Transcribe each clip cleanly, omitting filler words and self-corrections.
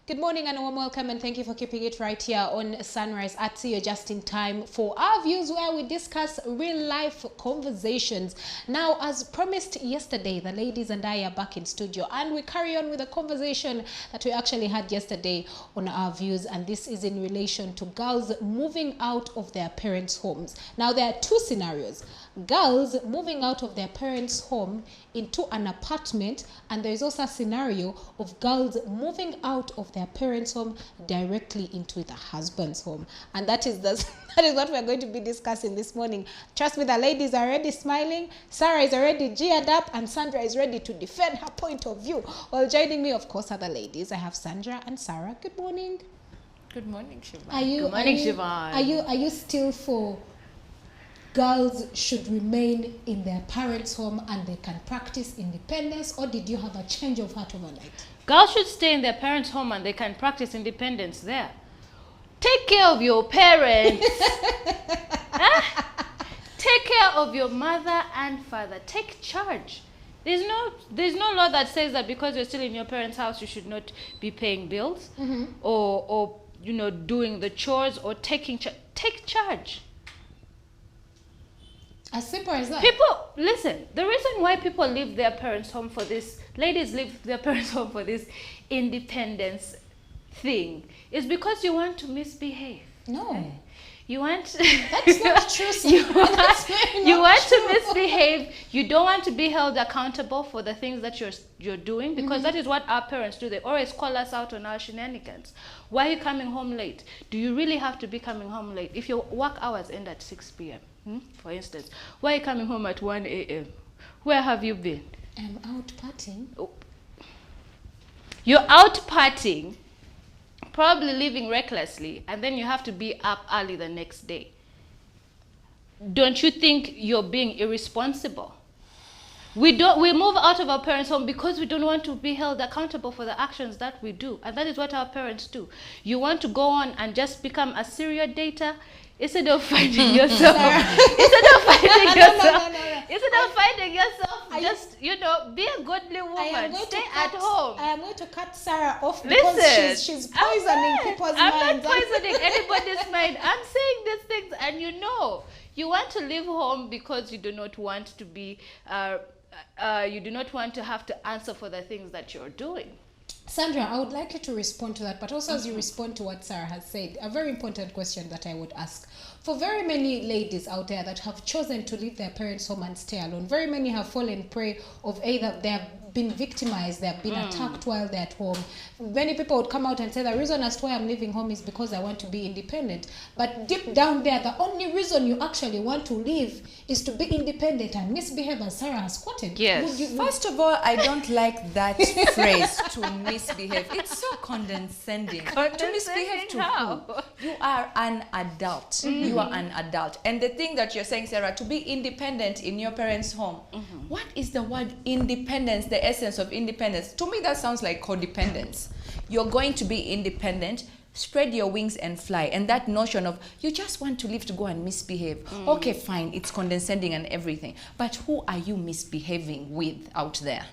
Good morning and a warm welcome, and thank you for keeping it right here on Sunrise at See You just in time for our views, where we discuss real life conversations. Now, as promised yesterday, the ladies and I are back in studio, and we carry on with a conversation that we actually had yesterday on our views, and this is in relation to girls moving out of their parents' homes. Now, there are two scenarios. Girls moving out of their parents' home into an apartment, and there is also a scenario of girls moving out of their parents' home directly into the husband's home. And that is what we're going to be discussing this morning. Trust me, the ladies are already smiling, Sarah is already geared up, and Sandra is ready to defend her point of view. Well, joining me, of course, are the ladies. I have Sandra and Sarah. Good morning. Good morning, Siobhan. Good morning, Siobhan. Are you still for girls should remain in their parents' home and they can practice independence, or did you have a change of heart overnight? Girls should stay in their parents' home and they can practice independence there. Take care of your parents. Huh? Take care of your mother and father. Take charge. There's no law that says that because you're still in your parents' house, you should not be paying bills, or doing the chores or taking charge. Take charge. As simple as that. People, listen, the reason why people leave their parents' home for this, ladies leave their parents' home for this independence thing, is because you want to misbehave. No. You want... That's not true. You want to misbehave. You don't want to be held accountable for the things that you're doing, because that is what our parents do. They always call us out on our shenanigans. Why are you coming home late? Do you really have to be coming home late? If your work hours end at 6 p.m., for instance, why are you coming home at 1 a.m.? Where have you been? I'm out partying. Oh. You're out partying, probably living recklessly, and then you have to be up early the next day. Don't you think you're being irresponsible? We move out of our parents' home because we don't want to be held accountable for the actions that we do, and that is what our parents do. You want to go on and just become a serial dater instead of finding yourself. Just be a godly woman. Stay at home. I am going to cut Sarah off because she's poisoning people's minds. I'm not poisoning anybody's mind. I'm saying these things, and you want to leave home because you do not want to be. You do not want to have to answer for the things that you're doing. Sandra, I would like you to respond to that, but also as you respond to what Sarah has said, a very important question that I would ask. For very many ladies out there that have chosen to leave their parents' home and stay alone, very many have fallen prey of either they have been victimized, they have been attacked while they're at home. Many people would come out and say the reason as to why I'm leaving home is because I want to be independent. But deep down there, the only reason you actually want to leave is to be independent and misbehave, as Sarah has quoted. Yes. First of all, I don't like that phrase, to misbehave. It's so condescending. To misbehave to who? You are an adult. You are an adult. And the thing that you're saying, Sarah, to be independent in your parents' home, what is the word independence, the essence of independence? To me, that sounds like codependence. You're going to be independent, spread your wings and fly. And that notion of you just want to leave to go and misbehave. Okay, fine, it's condescending and everything. But who are you misbehaving with out there?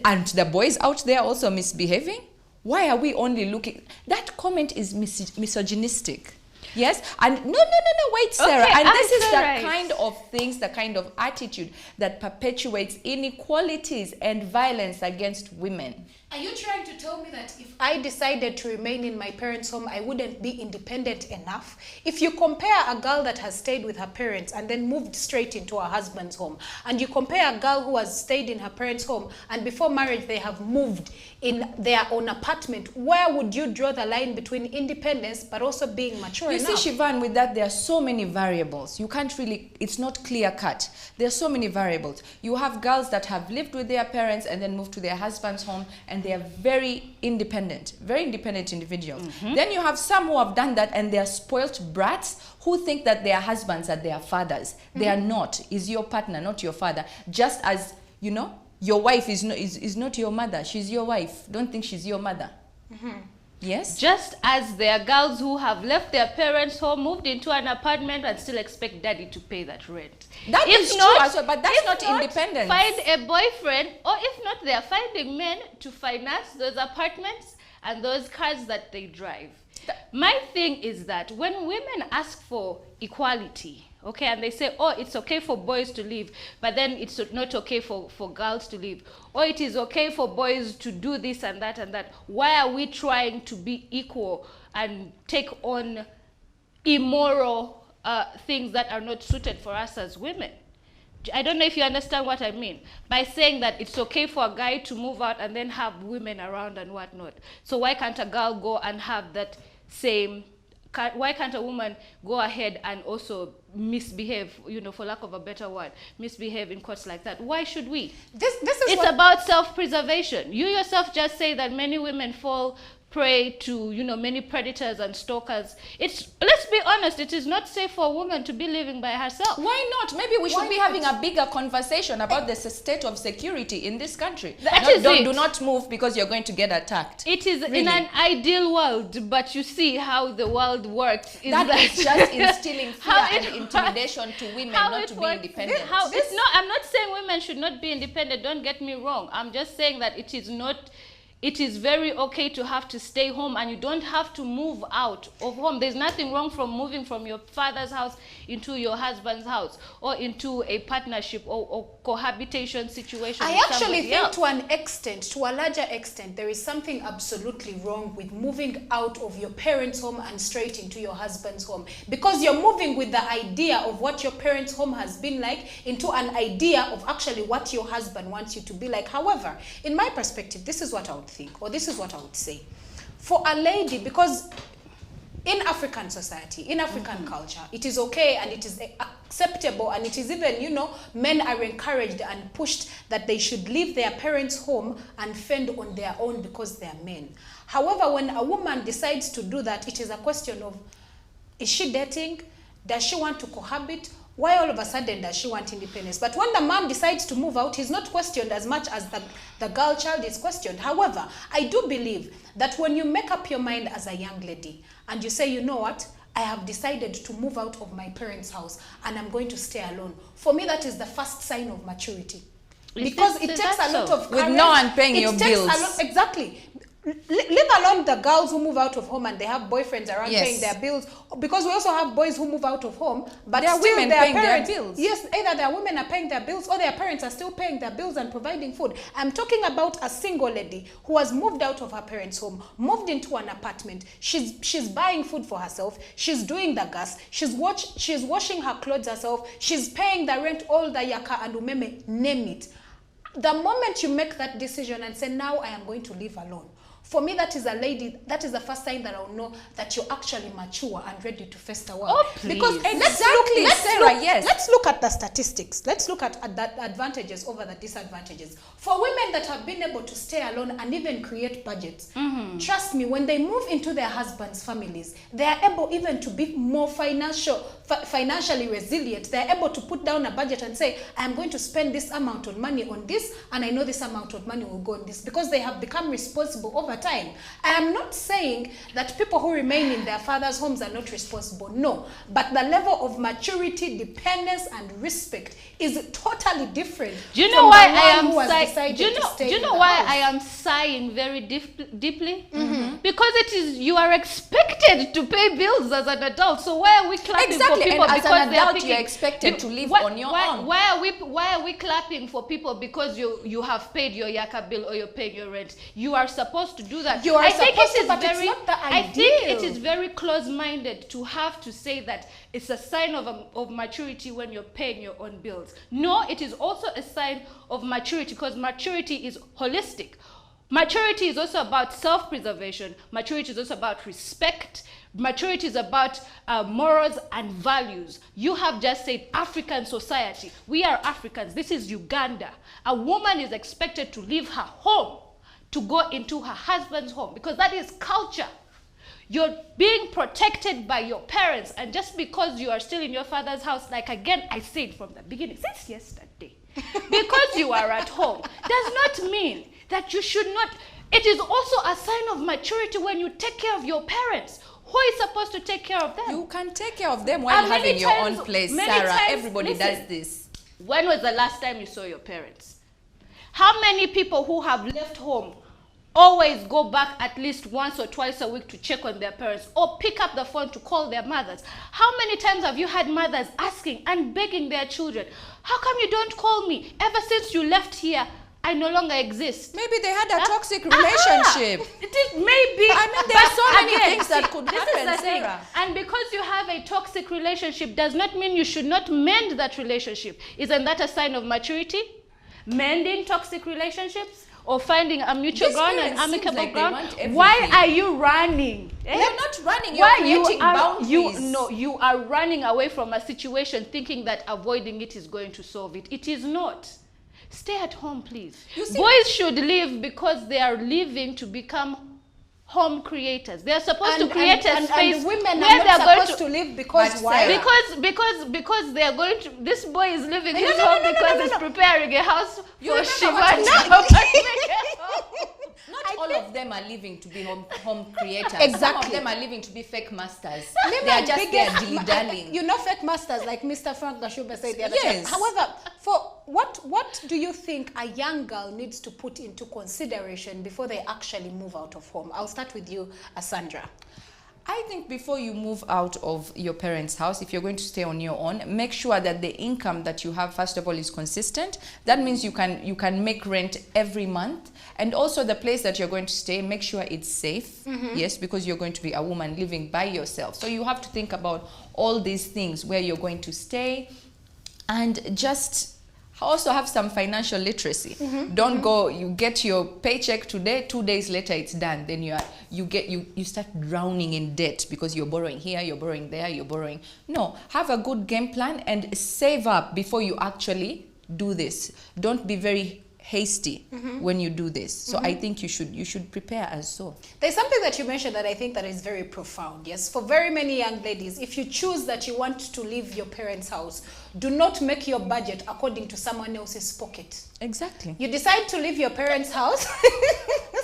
Aren't the boys out there also misbehaving? Why are we only looking? That comment is misogynistic. Yes, and no, wait, Sarah. Okay, and this is the kind of things, the kind of attitude that perpetuates inequalities and violence against women. Are you trying to tell me that if I decided to remain in my parents' home, I wouldn't be independent enough? If you compare a girl that has stayed with her parents and then moved straight into her husband's home, and you compare a girl who has stayed in her parents' home and before marriage they have moved in their own apartment, where would you draw the line between independence but also being mature enough? You see, Siobhan, with that, there are so many variables. You can't really, it's not clear cut. There are so many variables. You have girls that have lived with their parents and then moved to their husband's home, and they are very independent individuals. Then you have some who have done that and they are spoilt brats who think that their husbands are their fathers. They are not. Is your partner, not your father. Just as, your wife is not your mother. She's your wife. Don't think she's your mother. Yes? Just as there are girls who have left their parents' home, moved into an apartment, and still expect daddy to pay that rent. That is true as well, but that's not independence. Find a boyfriend, or if not, they are finding men to finance those apartments and those cars that they drive. My thing is that when women ask for equality, okay, and they say, oh, it's okay for boys to live, but then it's not okay for girls to live, or it is okay for boys to do this and that and that, why are we trying to be equal and take on immoral things that are not suited for us as women? I don't know if you understand what I mean by saying that it's okay for a guy to move out and then have women around and whatnot. So why can't a girl go and have that same, why can't a woman go ahead and also misbehave, you know, for lack of a better word, misbehave in courts like that? Why should we? This is it's about self-preservation. You yourself just say that many women fall prey to, you know, many predators and stalkers. It's, let's be honest, it is not safe for a woman to be living by herself. Why not? Maybe we should be having a bigger conversation about the state of security in this country. Do not move because you're going to get attacked. It is in an ideal world, but you see how the world works. That is just instilling fear and intimidation to women not to be independent. I'm not saying women should not be independent, don't get me wrong. I'm just saying that it is not. It is very okay to have to stay home, and you don't have to move out of home. There's nothing wrong from moving from your father's house into your husband's house, or into a partnership or cohabitation situation. I actually think to an extent, to a larger extent, there is something absolutely wrong with moving out of your parents' home and straight into your husband's home, because you're moving with the idea of what your parents' home has been like into an idea of actually what your husband wants you to be like. However, in my perspective, this is what I would think, or this is what I would say. For a lady, because in African society, in African culture, it is okay and it is acceptable, and it is even, you know, men are encouraged and pushed that they should leave their parents' home and fend on their own because they are men. However, when a woman decides to do that, it is a question of, is she dating? Does she want to cohabit? Why all of a sudden does she want independence? But when the man decides to move out, he's not questioned as much as the girl child is questioned. However, I do believe that when you make up your mind as a young lady and you say, you know what, I have decided to move out of my parents' house and I'm going to stay alone. For me, that is the first sign of maturity. Because it takes a lot of courage. With no one paying your bills. Exactly. Leave alone the girls who move out of home and they have boyfriends around paying their bills, because we also have boys who move out of home but there are still women their paying parents, their bills. Yes, either their women are paying their bills or their parents are still paying their bills and providing food. I'm talking about a single lady who has moved out of her parents' home, moved into an apartment. She's buying food for herself, she's doing the gas, she's washing her clothes herself, she's paying the rent, all the yaka and umeme, name it. The moment you make that decision and say, now I am going to live alone, for me, that is a lady, that is the first sign that I'll know that you're actually mature and ready to face the world. Oh, please. Because let's look at the statistics. Let's look at the advantages over the disadvantages. For women that have been able to stay alone and even create budgets, trust me, when they move into their husbands' families, they are able even to be more financially resilient. They're able to put down a budget and say, I'm going to spend this amount of money on this, and I know this amount of money will go on this, because they have become responsible over time. I am not saying that people who remain in their father's homes are not responsible. No, but the level of maturity, dependence, and respect is totally different. Do you know why I am sighing? Do you know why I am sighing very deeply? Because it is, you are expected to pay bills as an adult. So why are we clapping for people and as because an adult you're expected to live on your own? Why are we clapping for people because you have paid your yaka bill or you're paying your rent? You are supposed to do that. I think it is very close-minded to have to say that it's a sign of maturity when you're paying your own bills. No, it is also a sign of maturity, because maturity is holistic. Maturity is also about self-preservation. Maturity is also about respect. Maturity is about morals and values. You have just said African society. We are Africans. This is Uganda. A woman is expected to leave her home to go into her husband's home, because that is culture. You're being protected by your parents, and just because you are still in your father's house, like again I said from the beginning, since yesterday, because you are at home, does not mean that you should not. It is also a sign of maturity when you take care of your parents. Who is supposed to take care of them? You can take care of them while having your own place, Sarah. Everybody does this. When was the last time you saw your parents? How many people who have left home always go back at least once or twice a week to check on their parents, or pick up the phone to call their mothers. How many times have you had mothers asking and begging their children, how come you don't call me? Ever since you left here, I no longer exist. Maybe they had a toxic relationship. It is maybe. I mean, there are so many things that could this happen, is the thing. Sarah. And because you have a toxic relationship does not mean you should not mend that relationship. Isn't that a sign of maturity? Mending toxic relationships? Or finding a mutual ground and amicable ground? Why are you running? You're not running, you're creating boundaries. You are running away from a situation thinking that avoiding it is going to solve it. It is not. Stay at home, please. Boys should live because they are living to become home creators. They are supposed to create a space and women where are they are not going supposed to live because why? Because they are going to. This boy is living his home because he's preparing a house for Shiva. Not all of them are living to be home creators. Exactly. Some of them are living to be fake masters. They are just there dilly-dallying. You know, fake masters, like Mr. Frank Gashuba said the other time. Yes. However, for what do you think a young girl needs to put into consideration before they actually move out of home? I'll start with you, Sandra. I think before you move out of your parents' house, if you're going to stay on your own, make sure that the income that you have, first of all, is consistent. That means you can make rent every month. And also the place that you're going to stay, make sure it's safe. Yes, because you're going to be a woman living by yourself. So you have to think about all these things, where you're going to stay, and just also have some financial literacy. Don't go, you get your paycheck today, 2 days later it's done. Then you start drowning in debt because you're borrowing here, you're borrowing there, you're borrowing. No, have a good game plan and save up before you actually do this. Don't be very hasty when you do this. So I think you should prepare as so. There's something that you mentioned that I think that is very profound. Yes, for very many young ladies, if you choose that you want to leave your parents' house, do not make your budget according to someone else's pocket. Exactly. You decide to leave your parents' house.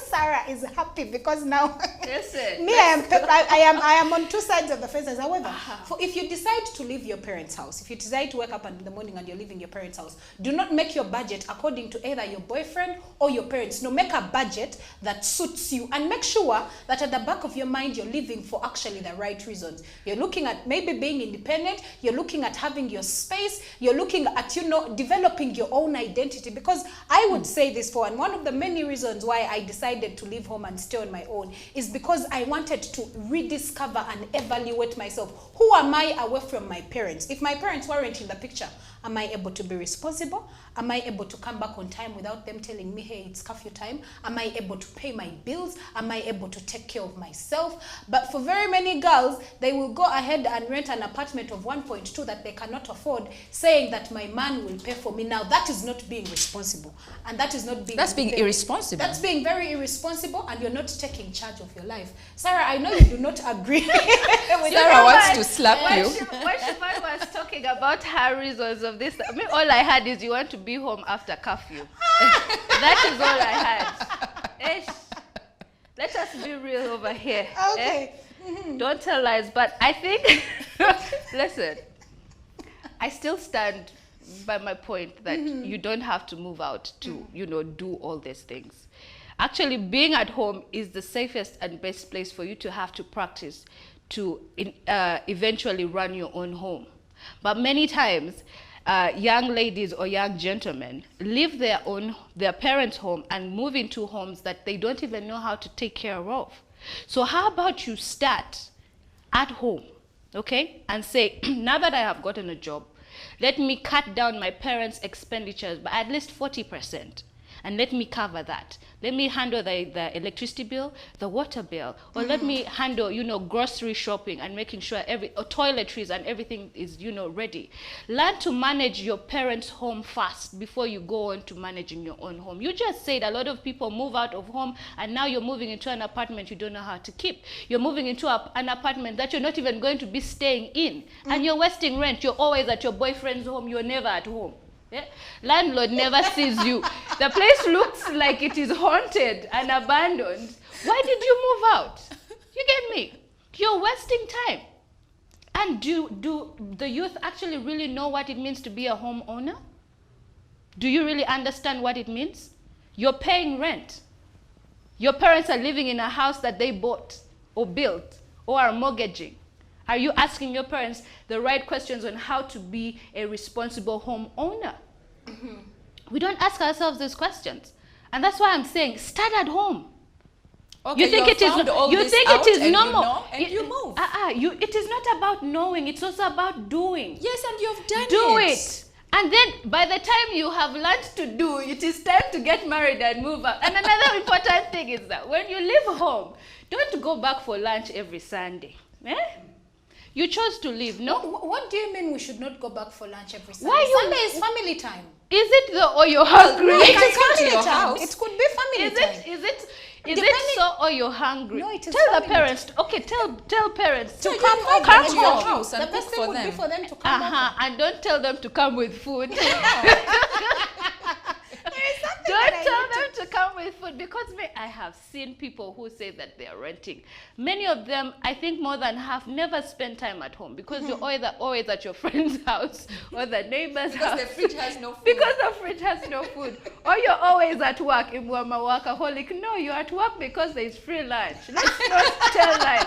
Sarah is happy because now Listen, me, I am on two sides of the fence. However, for if you decide to leave your parents' house, if you decide to wake up in the morning and you're leaving your parents' house, do not make your budget according to either your boyfriend or your parents. No, make a budget that suits you, and make sure that at the back of your mind you're living for actually the right reasons. You're looking at maybe being independent, you're looking at having your space, you're looking at, developing your own identity. Because I would say this for, and one of the many reasons why I decided to leave home and stay on my own is because I wanted to rediscover and evaluate myself. Who am I away from my parents? If my parents weren't in the picture, am I able to be responsible? Am I able to come back on time without them telling me, hey, it's curfew time? Am I able to pay my bills? Am I able to take care of myself? But for very many girls, they will go ahead and rent an apartment of 1.2 that they cannot afford, saying that my man will pay for me. Now, that is not being responsible. And that is not being... That's being irresponsible. That's being very irresponsible, and you're not taking charge of your life. Sarah, I know you do not agree with Sarah wants to slap you. When Shifan was talking about her reasons of this, I mean, all I had is you want to be home after curfew. That is all I had. Let us be real over here. Okay. Don't tell lies, but I think, listen, I still stand by my point that you don't have to move out to, do all these things. Actually, being at home is the safest and best place for you to have to practice to eventually run your own home. But many times, young ladies or young gentlemen leave their parents' home and move into homes that they don't even know how to take care of. So how about you start at home, okay? And say, now that I have gotten a job, let me cut down my parents' expenditures by at least 40%. And let me cover that. Let me handle the electricity bill, the water bill, or let me handle, grocery shopping and making sure toiletries and everything is, ready. Learn to manage your parents' home first before you go on to managing your own home. You just said a lot of people move out of home and now you're moving into an apartment you don't know how to keep. You're moving into an apartment that you're not even going to be staying in. And you're wasting rent. You're always at your boyfriend's home. You're never at home. Yeah? Landlord never sees you. The place looks like it is haunted and abandoned. Why did you move out? You get me? You're wasting time. And do the youth actually really know what it means to be a homeowner? Do you really understand what it means? You're paying rent. Your parents are living in a house that they bought or built or are mortgaging. Are you asking your parents the right questions on how to be a responsible homeowner? We don't ask ourselves these questions. And that's why I'm saying, start at home. Okay, You think it is normal? You move. It is not about knowing, it's also about doing. Yes, and you've done Do it. And then by the time you have learned to do, it is time to get married and move out. And another important thing is that when you leave home, don't go back for lunch every Sunday. You chose to leave, no? What do you mean we should not go back for lunch every Sunday? Why Sunday is family time. Is it though, or you're hungry? No, it is come to family your time. house. It could be family time. Is it so, or you're hungry? No, it is tell the family parents. Okay, tell parents So to you come invite come them to your home. house and The cook best thing for would be them. for them to come over. And don't tell them to come with food. There is something Don't that I tell need them to come with food, because I have seen people who say that they are renting. Many of them, I think more than half, never spend time at home because you're always at your friend's house or the neighbor's house. Because the fridge has no food. Because the fridge has no food. Or you're always at work. Imwama workaholic. No, you're at work because there's free lunch. Let's not tell lies.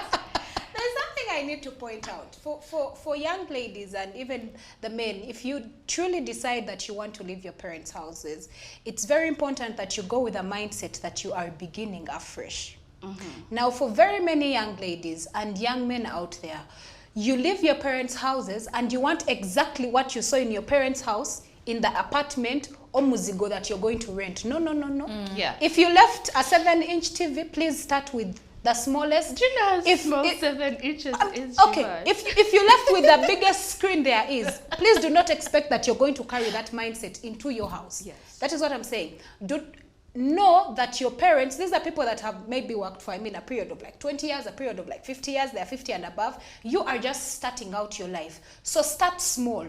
There's something I need to point out. For young ladies and even the men, if you truly decide that you want to leave your parents' houses, it's very important that you go with a mindset that you are beginning afresh. Now, for very many young ladies and young men out there, you leave your parents' houses and you want exactly what you saw in your parents' house, in the apartment or muzigo that you're going to rent. No. Yeah. If you left a 7-inch TV, please start with the smallest. Do you know how small 7 inches is? Okay, if you left with the biggest screen there is, please do not expect that you're going to carry that mindset into your house. Yes. That is what I'm saying. Do know that your parents, these are people that have maybe worked for, a period of like 20 years, a period of like 50 years, they're 50 and above. You are just starting out your life. So start small.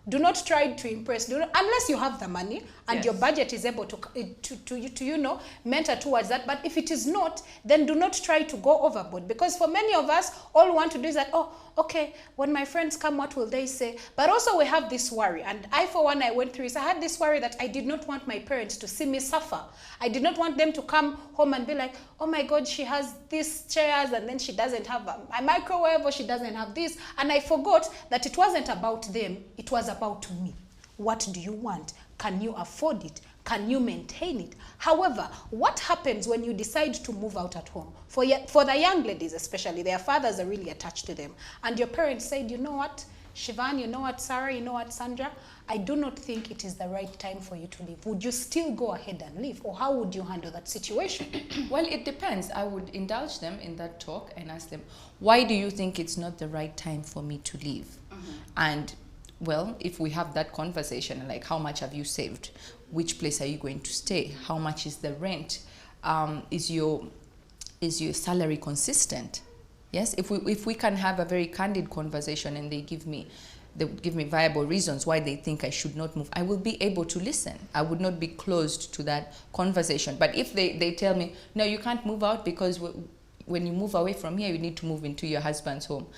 Do not try to impress, unless you have the money and your budget is able to mentor towards that. But if it is not, then do not try to go overboard. Because for many of us, all we want to do is that, oh, okay, when my friends come, what will they say? But also we have this worry. And I, for one, I went through this. I had this worry that I did not want my parents to see me suffer. I did not want them to come home and be like, oh my God, she has these chairs and then she doesn't have a microwave, or she doesn't have this. And I forgot that it wasn't about them. It was about me. What do you want? Can you afford it? Can you maintain it? However, what happens when you decide to move out at home? For the young ladies especially, their fathers are really attached to them. And your parents said, you know what, Shivan, you know what, Sarah, you know what, Sandra, I do not think it is the right time for you to leave. Would you still go ahead and leave? Or how would you handle that situation? Well, it depends. I would indulge them in that talk and ask them, why do you think it's not the right time for me to leave? And well, if we have that conversation, like how much have you saved? Which place are you going to stay? How much is the rent? Is your salary consistent? Yes, if we can have a very candid conversation and they give me viable reasons why they think I should not move, I will be able to listen. I would not be closed to that conversation. But if they tell me, no, you can't move out because when you move away from here, you need to move into your husband's home,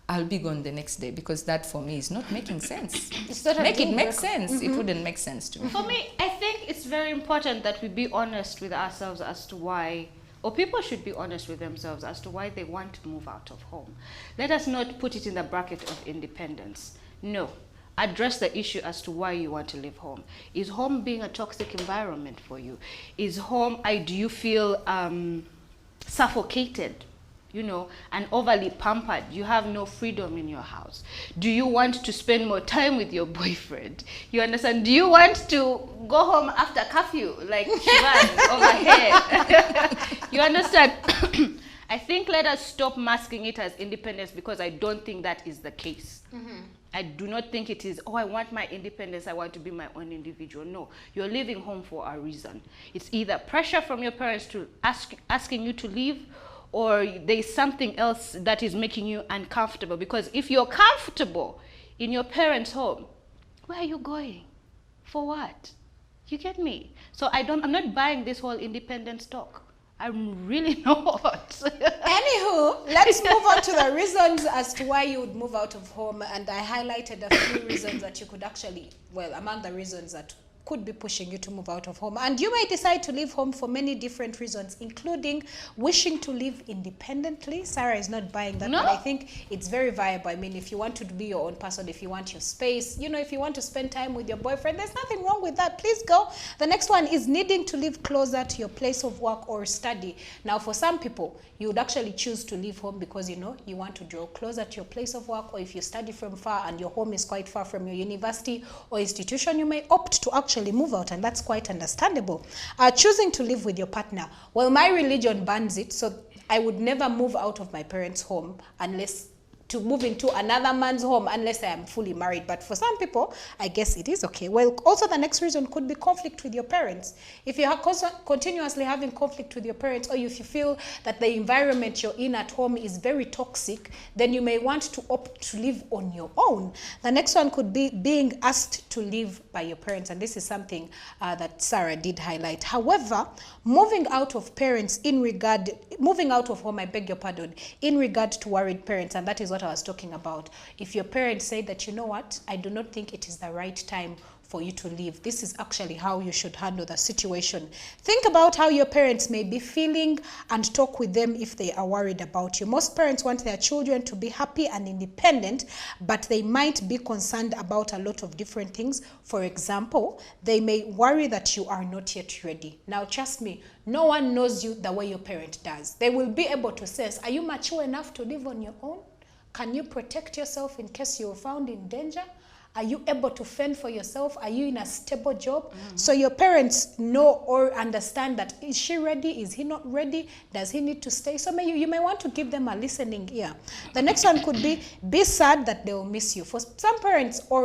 I'll be gone the next day, because that for me is not making sense. Make it make sense. It wouldn't make sense to me. For me, I think it's very important that we be honest with ourselves as to why, or people should be honest with themselves as to why they want to move out of home. Let us not put it in the bracket of independence. No. Address the issue as to why you want to leave home. Is home being a toxic environment for you? Is home, do you feel suffocated? And overly pampered. You have no freedom in your house. Do you want to spend more time with your boyfriend? You understand? Do you want to go home after curfew like Shivan over here? You understand? I think let us stop masking it as independence, because I don't think that is the case. I do not think it is, I want my independence, I want to be my own individual. No, you're leaving home for a reason. It's either pressure from your parents to asking you to leave, or there's something else that is making you uncomfortable. Because if you're comfortable in your parents' home, where are you going? For what? You get me? So I'm not buying this whole independence talk. I'm really not. Anywho, let's move on to the reasons as to why you would move out of home. And I highlighted a few reasons that you could actually, among the reasons that could be pushing you to move out of home. And you may decide to leave home for many different reasons, including wishing to live independently. Sarah is not buying that, but I think it's very viable. I mean, if you want to be your own person, if you want your space, you know, if you want to spend time with your boyfriend, there's nothing wrong with that. Please go. The next one is needing to live closer to your place of work or study. Now, for some people, you would actually choose to leave home because, you know, you want to draw closer to your place of work, or if you study from far and your home is quite far from your university or institution, you may opt to actually move out, and that's quite understandable. Choosing to live with your partner. Well, my religion bans it, so I would never move out of my parents' home unless to move into another man's home unless I am fully married. But for some people, I guess it is okay. Well, also the next reason could be conflict with your parents. If you are continuously having conflict with your parents, or if you feel that the environment you're in at home is very toxic, then you may want to opt to live on your own. The next one could be being asked to live by your parents, and this is something that Sarah did highlight. However, moving out of home, I beg your pardon, in regard to worried parents, and that is what I was talking about. If your parents say that, you know what, I do not think it is the right time for you to leave, this is actually how you should handle the situation. Think about how your parents may be feeling and talk with them if they are worried about you. Most parents want their children to be happy and independent, but they might be concerned about a lot of different things. For example, they may worry that you are not yet ready. Now, trust me, no one knows you the way your parent does. They will be able to sense, are you mature enough to live on your own? Can you protect yourself in case you're found in danger? Are you able to fend for yourself? Are you in a stable job? So your parents know or understand that, is she ready? Is he not ready? Does he need to stay? So you may want to give them a listening ear. The next one could be sad that they will miss you. For some parents, you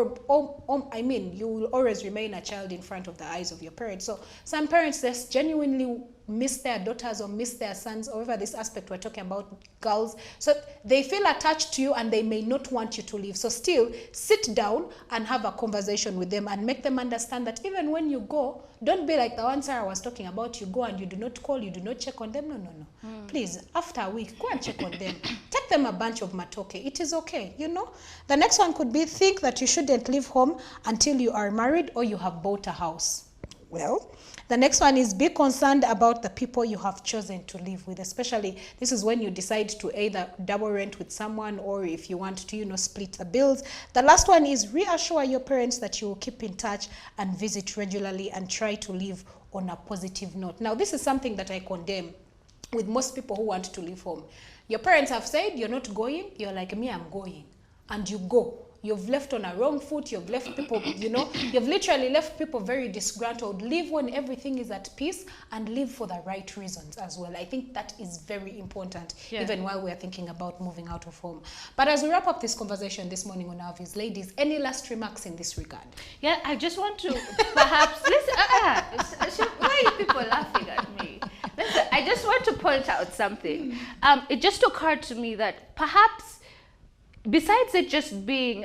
will always remain a child in front of the eyes of your parents. So some parents just genuinely miss their daughters or miss their sons, or whatever this aspect we're talking about, girls. So they feel attached to you and they may not want you to leave. So still sit down and have a conversation with them and make them understand that even when you go, don't be like the one Sarah was talking about. You go and you do not call, you do not check on them. No. Please, after a week, go and check on them. Take them a bunch of matoke. It is okay, you know. The next one could be think that you shouldn't leave home until you are married or you have bought a house. Well, the next one is be concerned about the people you have chosen to live with, especially this is when you decide to either double rent with someone or if you want to, split the bills. The last one is reassure your parents that you will keep in touch and visit regularly and try to live on a positive note. Now, this is something that I condemn with most people who want to leave home. Your parents have said you're not going, you're like, me, I'm going, and you go. You've left on a wrong foot, you've left people, you've literally left people very disgruntled. Live when everything is at peace and live for the right reasons as well. I think that is very important, even while we're thinking about moving out of home. But as we wrap up this conversation this morning on Our Views, ladies, any last remarks in this regard? Yeah, I just want to perhaps, listen, why are you people laughing at me? Listen, I just want to point out something. It just occurred to me that perhaps, besides it just being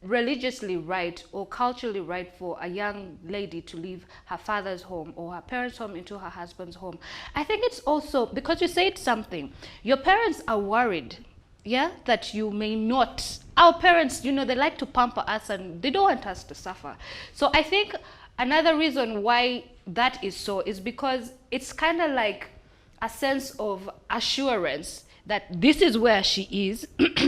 religiously right or culturally right for a young lady to leave her father's home or her parents' home into her husband's home, I think it's also because you said something. Your parents are worried, that you may not. Our parents, they like to pamper us and they don't want us to suffer. So I think another reason why that is so is because it's kind of like a sense of assurance that this is where she is,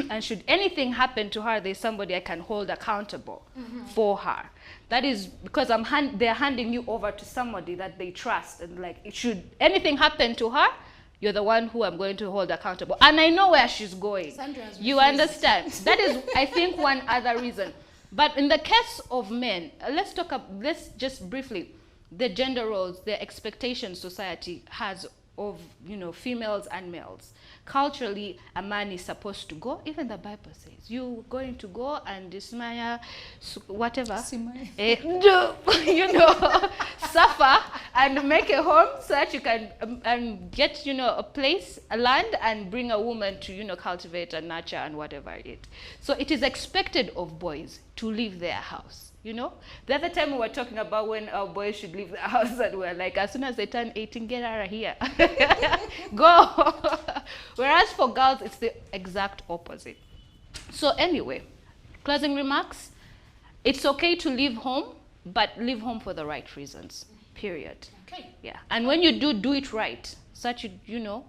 and should anything happen to her, there's somebody I can hold accountable for her. That is because they're handing you over to somebody that they trust, and should anything happen to her, you're the one who I'm going to hold accountable. And I know where she's going. You understand? That is, I think, one other reason. But in the case of men, let's just briefly, the gender roles, the expectations society has of, females and males. Culturally, a man is supposed to go. Even the Bible says, you're going to go and dismaya, whatever, suffer and make a home so that you can get, a place, a land, and bring a woman to, cultivate and nurture and whatever it. So it is expected of boys to leave their house. The other time we were talking about when our boys should leave the house, and we're like, as soon as they turn 18, get out of here. Go. Whereas for girls, it's the exact opposite. So anyway, closing remarks. It's okay to leave home but leave home for the right reasons, period. Okay. Yeah, and when you do it right, such you know,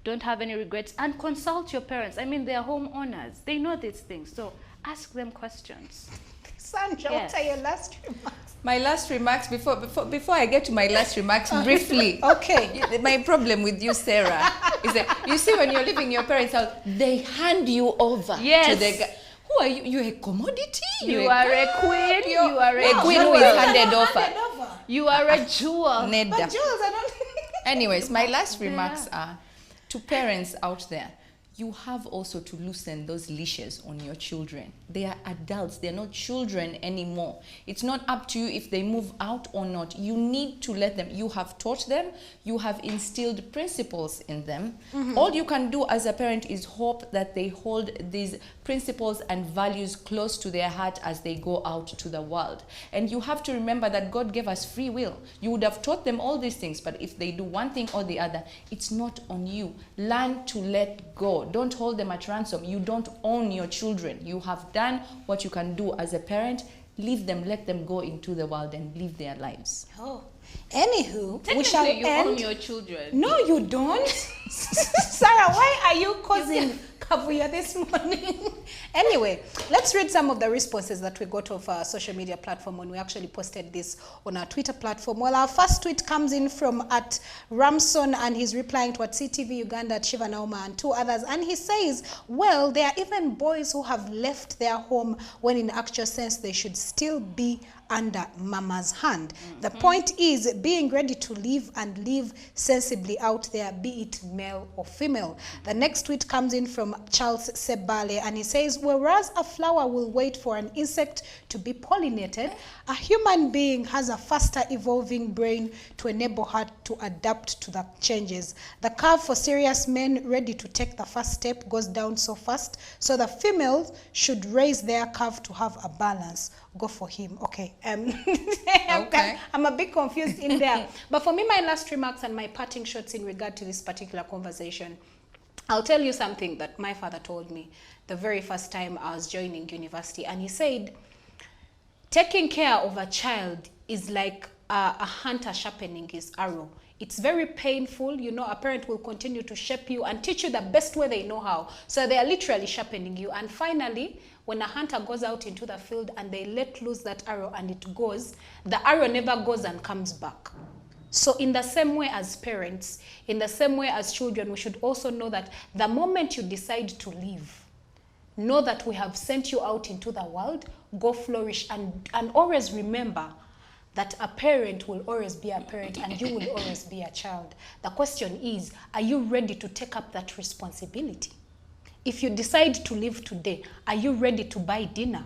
don't have any regrets, and consult your parents. I mean, they are homeowners. They know these things, so ask them questions. Sandra, Yes. what are your last remarks? My last remarks, before I get to my last remarks, briefly. Okay. My problem with you, Sarah, is that you see when you're leaving your parents' house, they hand you over Yes. to the guy. Who are you? You're a commodity. You are a queen. You are a queen who is handed over. You are a jewel. Neda. But Jules, I don't... Anyways, my last remarks are to parents out there. You have also to loosen those leashes on your children. They are adults. They're not children anymore. It's not up to you if they move out or not. You need to let them. You have taught them. You have instilled principles in them. All you can do as a parent is hope that they hold these principles and values close to their heart as they go out to the world. And you have to remember that God gave us free will. You would have taught them all these things, but if they do one thing or the other, it's not on you. Learn to let go. Don't hold them at ransom. You don't own your children. You have done what you can do as a parent. Leave them, let them go into the world and live their lives. Oh. Anywho, we shall Technically, you end. own your children. No, you don't. Sarah, why are you causing kavuya this morning? Anyway, let's read some of the responses that we got off our social media platform when we actually posted this on our Twitter platform. Well, our first tweet comes in from at Ramson, and he's replying to at CTV Uganda, at Shiva Nauma, and two others. And he says, well, there are even boys who have left their home when in actual sense they should still be under mama's hand. The point is being ready to live and live sensibly out there, be it male or female. The next tweet comes in from Charles Sebale, and he says, whereas a flower will wait for an insect to be pollinated, a human being has a faster evolving brain to enable her to adapt to the changes. The curve for serious men ready to take the first step goes down so fast, so the females should raise their curve to have a balance. Go for him. Okay. Okay. I'm a bit confused in there. But for me, my last remarks and my parting shots in regard to this particular conversation, I'll tell you something that my father told me the very first time I was joining university. And he said, taking care of a child is like a hunter sharpening his arrow. It's very painful. You know, a parent will continue to shape you and teach you the best way they know how. So they are literally sharpening you. And finally, when a hunter goes out into the field and they let loose that arrow and it goes, the arrow never goes and comes back. So in the same way as parents, in the same way as children, we should also know that the moment you decide to leave, know that we have sent you out into the world, go flourish, and always remember that a parent will always be a parent and you will always be a child. The question is, are you ready to take up that responsibility? If you decide to leave today, are you ready to buy dinner?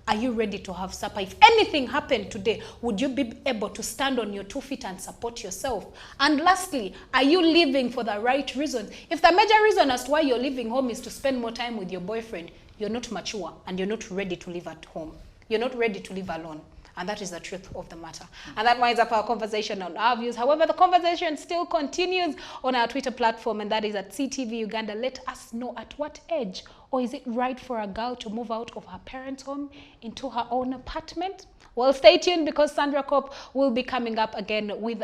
Are you ready to have supper? If anything happened today, would you be able to stand on your 2 feet and support yourself? And lastly, are you living for the right reasons? If the major reason as to why you're leaving home is to spend more time with your boyfriend, you're not mature and you're not ready to live at home. You're not ready to live alone. And that is the truth of the matter. And that winds up our conversation on our views. However, the conversation still continues on our Twitter platform, and that is at CTV Uganda. Let us know at what age, or is it right for a girl to move out of her parents' home into her own apartment? Well, stay tuned, because Sandra Kopp will be coming up again with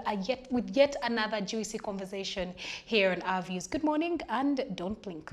yet another juicy conversation here on Our Views. Good morning and don't blink.